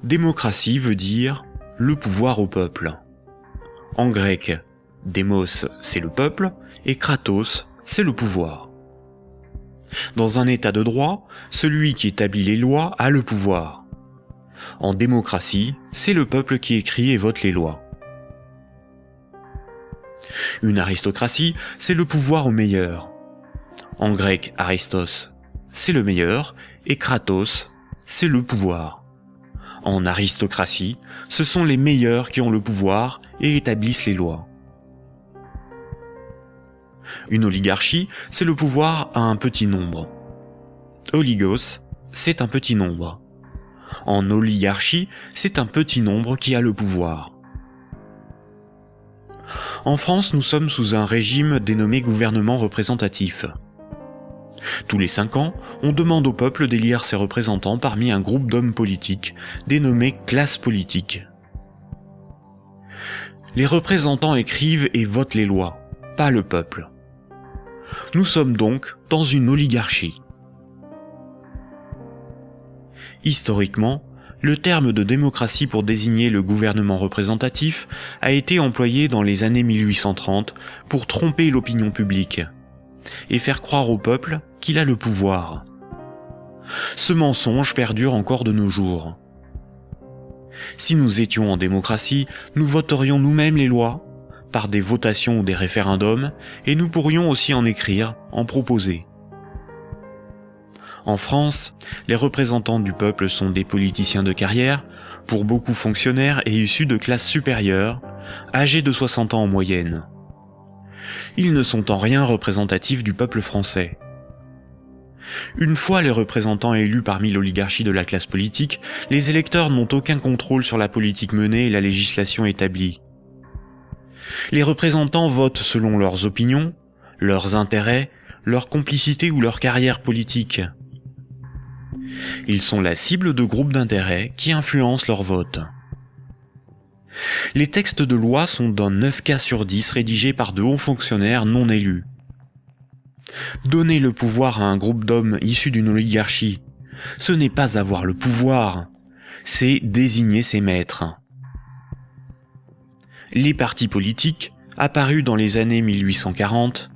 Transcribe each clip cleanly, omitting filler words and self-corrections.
Démocratie veut dire le pouvoir au peuple. En grec, démos c'est le peuple et kratos c'est le pouvoir. Dans un état de droit, celui qui établit les lois a le pouvoir. En démocratie, c'est le peuple qui écrit et vote les lois. Une aristocratie, c'est le pouvoir au meilleur. En grec, aristos, c'est le meilleur, et kratos, c'est le pouvoir. En aristocratie, ce sont les meilleurs qui ont le pouvoir et établissent les lois. Une oligarchie, c'est le pouvoir à un petit nombre. Oligos, c'est un petit nombre. En oligarchie, c'est un petit nombre qui a le pouvoir. En France, nous sommes sous un régime dénommé gouvernement représentatif. Tous les 5 ans, on demande au peuple d'élire ses représentants parmi un groupe d'hommes politiques, dénommé classe politique. Les représentants écrivent et votent les lois, pas le peuple. Nous sommes donc dans une oligarchie. Historiquement, le terme de démocratie pour désigner le gouvernement représentatif a été employé dans les années 1830 pour tromper l'opinion publique et faire croire au peuple qu'il a le pouvoir. Ce mensonge perdure encore de nos jours. Si nous étions en démocratie, nous voterions nous-mêmes les lois, par des votations ou des référendums, et nous pourrions aussi en écrire, en proposer. En France, les représentants du peuple sont des politiciens de carrière, pour beaucoup fonctionnaires et issus de classes supérieures, âgés de 60 ans en moyenne. Ils ne sont en rien représentatifs du peuple français. Une fois les représentants élus parmi l'oligarchie de la classe politique, les électeurs n'ont aucun contrôle sur la politique menée et la législation établie. Les représentants votent selon leurs opinions, leurs intérêts, leur complicité ou leur carrière politique. Ils sont la cible de groupes d'intérêts qui influencent leur vote. Les textes de loi sont dans 9 cas sur 10 rédigés par de hauts fonctionnaires non élus. Donner le pouvoir à un groupe d'hommes issus d'une oligarchie, ce n'est pas avoir le pouvoir, c'est désigner ses maîtres. Les partis politiques, apparus dans les années 1840,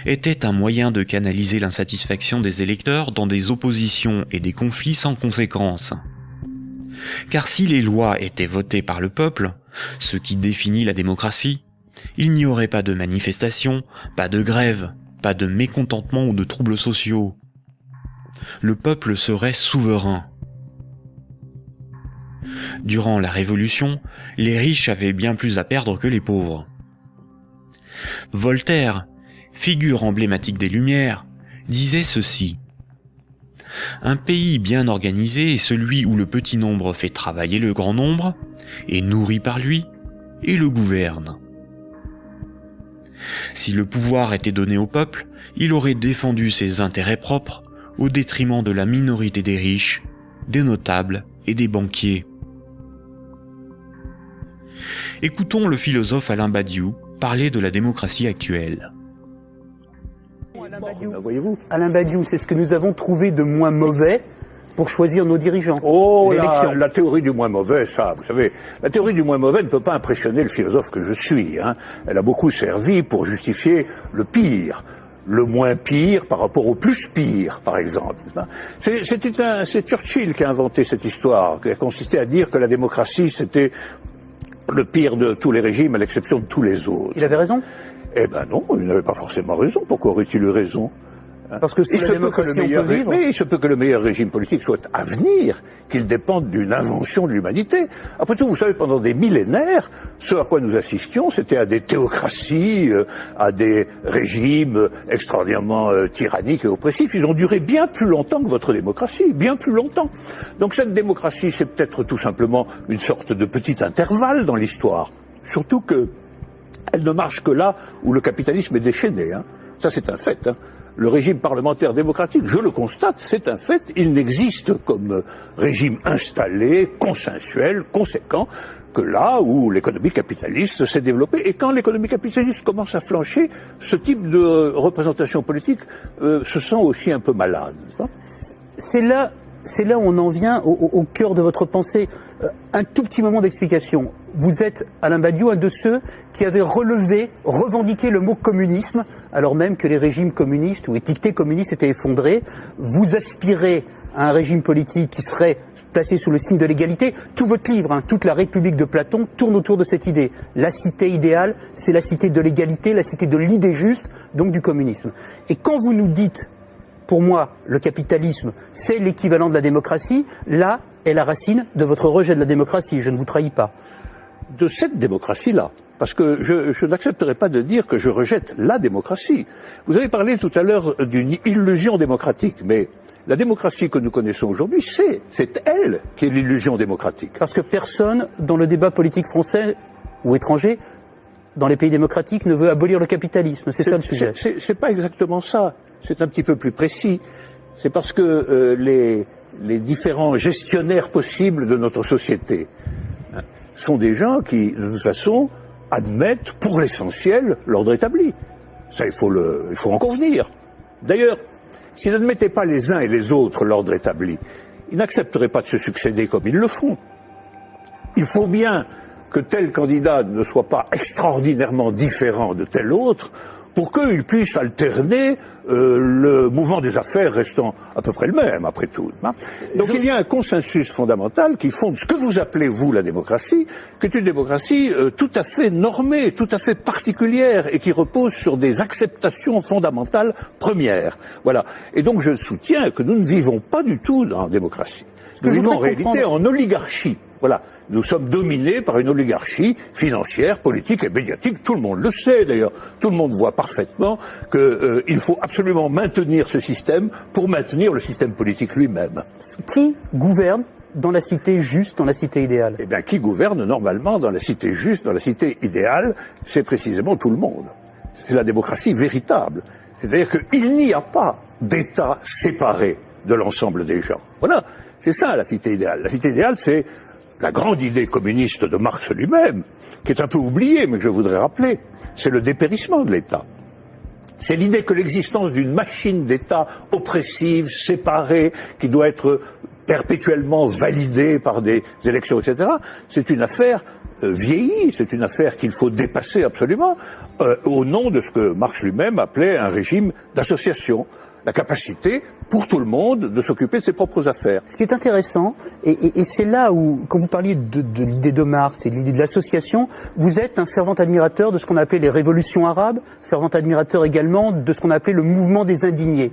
étaient un moyen de canaliser l'insatisfaction des électeurs dans des oppositions et des conflits sans conséquences. Car si les lois étaient votées par le peuple, ce qui définit la démocratie, il n'y aurait pas de manifestations, pas de grèves, pas de mécontentement ou de troubles sociaux. Le peuple serait souverain. Durant la Révolution, les riches avaient bien plus à perdre que les pauvres. Voltaire, figure emblématique des Lumières, disait ceci. Un pays bien organisé est celui où le petit nombre fait travailler le grand nombre, est nourri par lui, et le gouverne. Si le pouvoir était donné au peuple, il aurait défendu ses intérêts propres au détriment de la minorité des riches, des notables et des banquiers. Écoutons le philosophe Alain Badiou parler de la démocratie actuelle. Voyez-vous, Alain Badiou, c'est ce que nous avons trouvé de moins mauvais pour choisir nos dirigeants. Oh, la théorie du moins mauvais, ça, vous savez, la théorie du moins mauvais ne peut pas impressionner le philosophe que je suis. Elle a beaucoup servi pour justifier le pire. Le moins pire par rapport au plus pire, par exemple. C'est Churchill qui a inventé cette histoire, qui a consisté à dire que la démocratie, c'était le pire de tous les régimes, à l'exception de tous les autres. Il avait raison? Eh ben non, il n'avait pas forcément raison. Pourquoi aurait-il eu raison? Parce que si la démocratie, on peut vivre. Mais il se peut que le meilleur régime politique soit à venir, qu'il dépende d'une invention de l'humanité. Après tout, vous savez, pendant des millénaires, ce à quoi nous assistions, c'était à des théocraties, à des régimes extraordinairement tyranniques et oppressifs. Ils ont duré bien plus longtemps que votre démocratie, bien plus longtemps. Donc cette démocratie, c'est peut-être tout simplement une sorte de petit intervalle dans l'histoire. Surtout que elle ne marche que là où le capitalisme est déchaîné. Ça, c'est un fait. Le régime parlementaire démocratique, je le constate, c'est un fait, il n'existe comme régime installé, consensuel, conséquent, que là où l'économie capitaliste s'est développée. Et quand l'économie capitaliste commence à flancher, ce type de représentation politique se sent aussi un peu malade. C'est là c'est là où on en vient au cœur de votre pensée. Un tout petit moment d'explication. Vous êtes, Alain Badiou, un de ceux qui avaient revendiqué le mot communisme, alors même que les régimes communistes ou étiquetés communistes étaient effondrés. Vous aspirez à un régime politique qui serait placé sous le signe de l'égalité. Tout votre livre, toute la République de Platon, tourne autour de cette idée. La cité idéale, c'est la cité de l'égalité, la cité de l'idée juste, donc du communisme. Et quand vous nous dites, pour moi, le capitalisme, c'est l'équivalent de la démocratie, là est la racine de votre rejet de la démocratie, je ne vous trahis pas. De cette démocratie-là. Parce que je n'accepterai pas de dire que je rejette la démocratie. Vous avez parlé tout à l'heure d'une illusion démocratique, mais la démocratie que nous connaissons aujourd'hui, c'est elle qui est l'illusion démocratique. Parce que personne, dans le débat politique français ou étranger, dans les pays démocratiques, ne veut abolir le capitalisme. C'est ça le sujet. C'est pas exactement ça. C'est un petit peu plus précis. C'est parce que les différents gestionnaires possibles de notre société sont des gens qui, de toute façon, admettent pour l'essentiel l'ordre établi. Ça, il faut en convenir. D'ailleurs, s'ils n'admettaient pas les uns et les autres l'ordre établi, ils n'accepteraient pas de se succéder comme ils le font. Il faut bien que tel candidat ne soit pas extraordinairement différent de tel autre pour qu'ils puissent alterner le mouvement des affaires restant à peu près le même, après tout. Donc il y a un consensus fondamental qui fonde ce que vous appelez, vous, la démocratie, qui est une démocratie tout à fait normée, tout à fait particulière, et qui repose sur des acceptations fondamentales premières. Voilà. Et donc je soutiens que nous ne vivons pas du tout dans la démocratie. Nous vivons en réalité en oligarchie. Voilà. Nous sommes dominés par une oligarchie financière, politique et médiatique. Tout le monde le sait d'ailleurs. Tout le monde voit parfaitement qu'il faut absolument maintenir ce système pour maintenir le système politique lui-même. Qui gouverne dans la cité juste, dans la cité idéale? Eh bien, qui gouverne normalement dans la cité juste, dans la cité idéale, c'est précisément tout le monde. C'est la démocratie véritable. C'est-à-dire qu'il n'y a pas d'État séparé de l'ensemble des gens. Voilà. C'est ça la cité idéale. La cité idéale, c'est la grande idée communiste de Marx lui-même, qui est un peu oubliée, mais que je voudrais rappeler, c'est le dépérissement de l'État. C'est l'idée que l'existence d'une machine d'État oppressive, séparée, qui doit être perpétuellement validée par des élections, etc., c'est une affaire vieillie, c'est une affaire qu'il faut dépasser absolument, au nom de ce que Marx lui-même appelait un régime d'association. La capacité, pour tout le monde, de s'occuper de ses propres affaires. Ce qui est intéressant, et c'est là où, quand vous parliez de l'idée de Marx et de l'idée de l'association, vous êtes un fervent admirateur de ce qu'on appelait les révolutions arabes, fervent admirateur également de ce qu'on appelait le mouvement des indignés.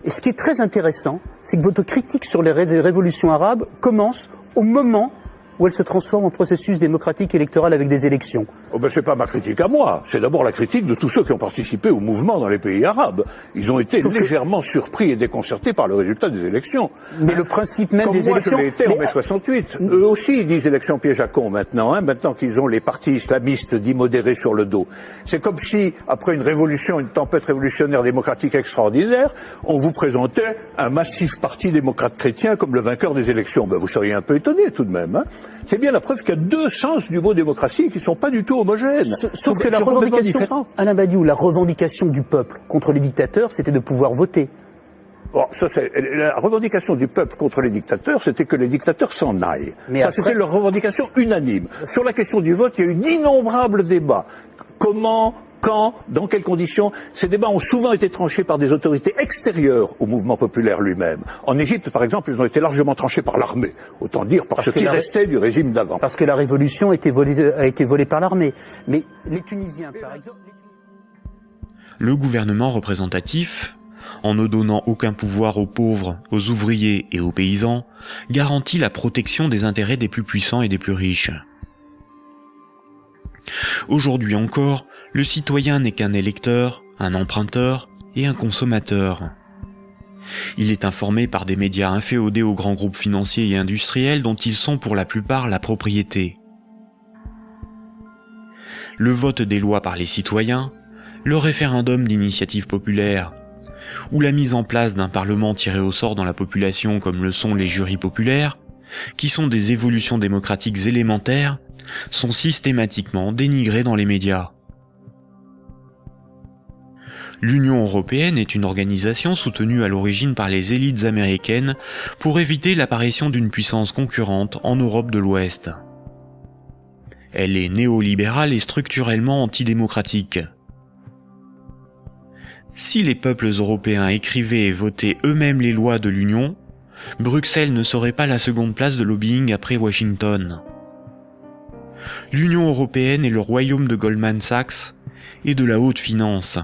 Et ce qui est très intéressant, c'est que votre critique sur les révolutions arabes commence au moment où elle se transforme en processus démocratique électoral avec des élections. Oh ben c'est pas ma critique à moi, c'est d'abord la critique de tous ceux qui ont participé au mouvement dans les pays arabes. Ils ont été légèrement surpris et déconcertés par le résultat des élections. Mais le principe même des élections... Comme moi je l'ai été en mai 68. Eux aussi ils disent élections piège à con maintenant, maintenant qu'ils ont les partis islamistes dits modérés sur le dos. C'est comme si, après une révolution, une tempête révolutionnaire démocratique extraordinaire, on vous présentait un massif parti démocrate chrétien comme le vainqueur des élections. Ben vous seriez un peu étonné tout de même. C'est bien la preuve qu'il y a deux sens du mot démocratie qui ne sont pas du tout homogènes. Sauf que la revendication, Alain Badiou, la revendication du peuple contre les dictateurs, c'était de pouvoir voter. Bon, la revendication du peuple contre les dictateurs, c'était que les dictateurs s'en aillent. Mais c'était leur revendication unanime. Sur la question du vote, il y a eu d'innombrables débats. Comment, quand, dans quelles conditions? Ces débats ont souvent été tranchés par des autorités extérieures au mouvement populaire lui-même. En Égypte, par exemple, ils ont été largement tranchés par l'armée. Autant dire par ce qui restait du régime d'avant. Parce que la révolution a été volée par l'armée. Mais les Tunisiens, par exemple... Le gouvernement représentatif, en ne donnant aucun pouvoir aux pauvres, aux ouvriers et aux paysans, garantit la protection des intérêts des plus puissants et des plus riches. Aujourd'hui encore, le citoyen n'est qu'un électeur, un emprunteur et un consommateur. Il est informé par des médias inféodés aux grands groupes financiers et industriels dont ils sont pour la plupart la propriété. Le vote des lois par les citoyens, le référendum d'initiative populaire, ou la mise en place d'un parlement tiré au sort dans la population comme le sont les jurys populaires, qui sont des évolutions démocratiques élémentaires, sont systématiquement dénigrés dans les médias. L'Union européenne est une organisation soutenue à l'origine par les élites américaines pour éviter l'apparition d'une puissance concurrente en Europe de l'Ouest. Elle est néolibérale et structurellement antidémocratique. Si les peuples européens écrivaient et votaient eux-mêmes les lois de l'Union, Bruxelles ne serait pas la seconde place de lobbying après Washington. L'Union européenne est le royaume de Goldman Sachs et de la haute finance,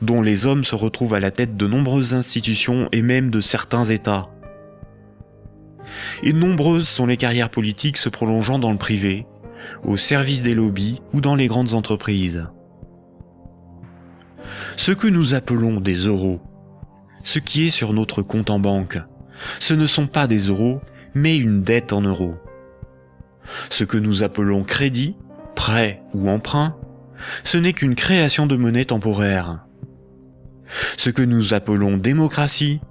dont les hommes se retrouvent à la tête de nombreuses institutions et même de certains États. Et nombreuses sont les carrières politiques se prolongeant dans le privé, au service des lobbies ou dans les grandes entreprises. Ce que nous appelons des euros, ce qui est sur notre compte en banque, ce ne sont pas des euros, mais une dette en euros. Ce que nous appelons crédit, prêt ou emprunt, ce n'est qu'une création de monnaie temporaire. Ce que nous appelons démocratie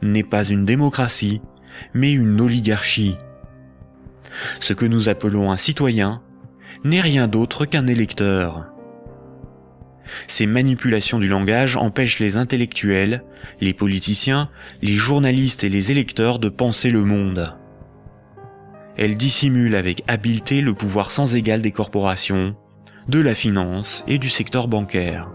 n'est pas une démocratie, mais une oligarchie. Ce que nous appelons un citoyen n'est rien d'autre qu'un électeur. Ces manipulations du langage empêchent les intellectuels, les politiciens, les journalistes et les électeurs de penser le monde. Elles dissimulent avec habileté le pouvoir sans égal des corporations, de la finance et du secteur bancaire.